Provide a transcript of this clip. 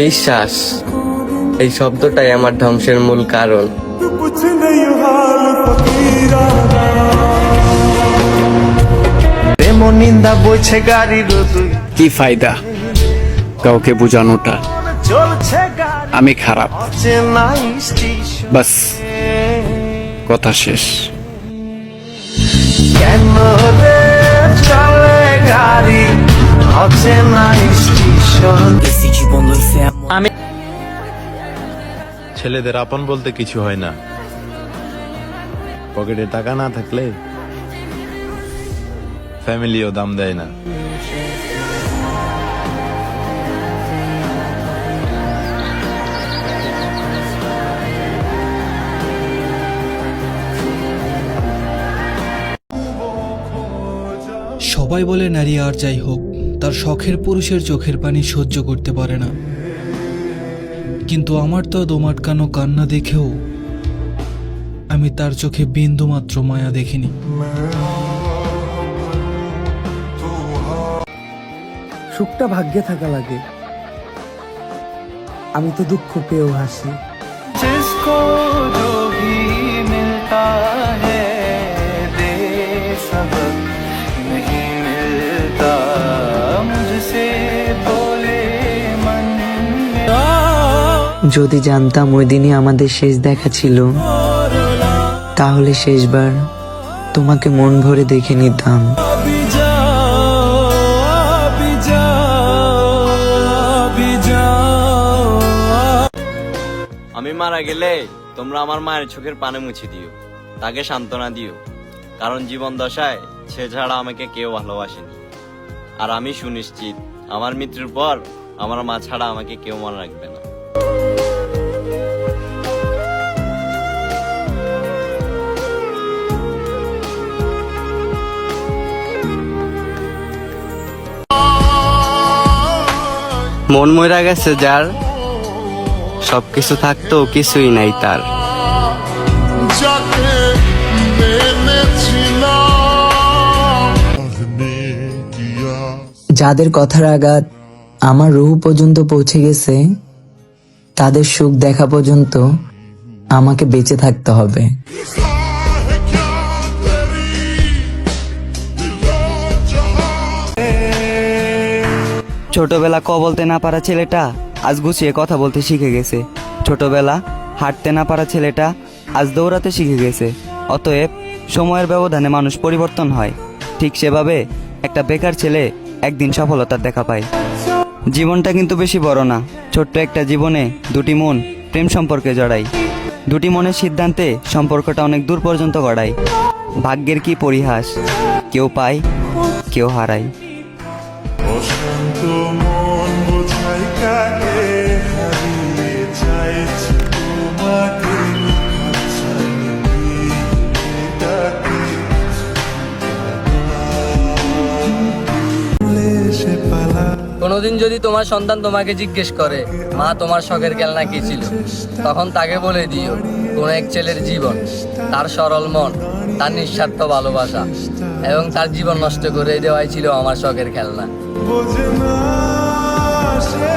বিশ্বাস এই শব্দটাই আমার ধ্বংসের মূল কারণ। নিন্দা বইছে গাড়ির কি ফায়দা কাউকে বোঝানোটা আমি খারাপ, বাস কথা শেষ। কেন রে চলে গাড়ি হচ্ছে না স্টেশন। ছেলেদের আপন বলতে কিছু হয় না, পকেটে টাকা না থাকলে ফ্যামিলিও দাম দেয় না। সবাই বলে নারী আর যাই হোক তার শখের পুরুষের চোখের পানি সহ্য করতে পারে না, কিন্তু আমার তো দোমাটকানো কান্না দেখেও আমি তার চোখে বিন্দুমাত্র মায়া দেখিনি। সুখটা ভাগ্যে থাকা লাগে, আমি তো দুঃখ পেয়েও হাসি। जिसको जो भी मिलता है दे सबक नहीं मिलता मुझसे बोले मन। যদি জানতাম ওই দিনই আমাদের শেষ দেখা ছিল, তাহলে শেষবার তোমাকে মন ভরে দেখে নিতাম। আমি মারা গেলে তোমরা আমার মায়ের চোখের পানি মুছে দিও, তাকে সান্ত্বনা দিও, কারণ জীবন দশায় সে ছাড়া আমাকে কেউ ভালোবাসেনি। আর আমি সুনিশ্চিত আমার মৃত্যুর পর আমার মা ছাড়া আমাকে কেউ মনে রাখবে না। মন মইরা গেছে যার, সবকিছু থাকতেও কিছুই নাই তার। যাদের কথার আঘাত আমার রুহ পর্যন্ত পৌঁছে গেছে, তাদের সুখ দেখা পর্যন্ত আমাকে বেঁচে থাকতে হবে। ছোটবেলা ক বলতে না পারা ছেলেটা আজ গুছিয়ে কথা বলতে শিখে গেছে। ছোটবেলা হাঁটতে না পারা ছেলেটা আজ দৌড়াতে শিখে গেছে। অতএব সময়ের ব্যবধানে মানুষ পরিবর্তন হয়, ঠিক সেভাবে একটা বেকার ছেলে একদিন সফলতার দেখা পায়। জীবনটা কিন্তু বেশি বড় না, ছোট্ট একটা জীবনে দুটি মন প্রেম সম্পর্কে জড়ায়। দুটি মনের সিদ্ধান্তে সম্পর্কটা অনেক দূর পর্যন্ত গড়ায়। ভাগ্যের কি পরিহাস, কেউ পায় কেউ হারায়। অশান্ত মন বোঝাই কাকে হারিয়ে চাইছি তোমাকে কোনোদিন যদি তোমার সন্তান তোমাকে জিজ্ঞেস করে মা তোমার শখের খেলনা কি ছিল, তখন তাকে বলে দিও কোন এক ছেলের জীবন, তার সরল মন, তার নিঃস্বার্থ ভালোবাসা এবং তার জীবন নষ্ট করে দেওয়াই ছিল আমার শখের খেলনা। বোঝে না সে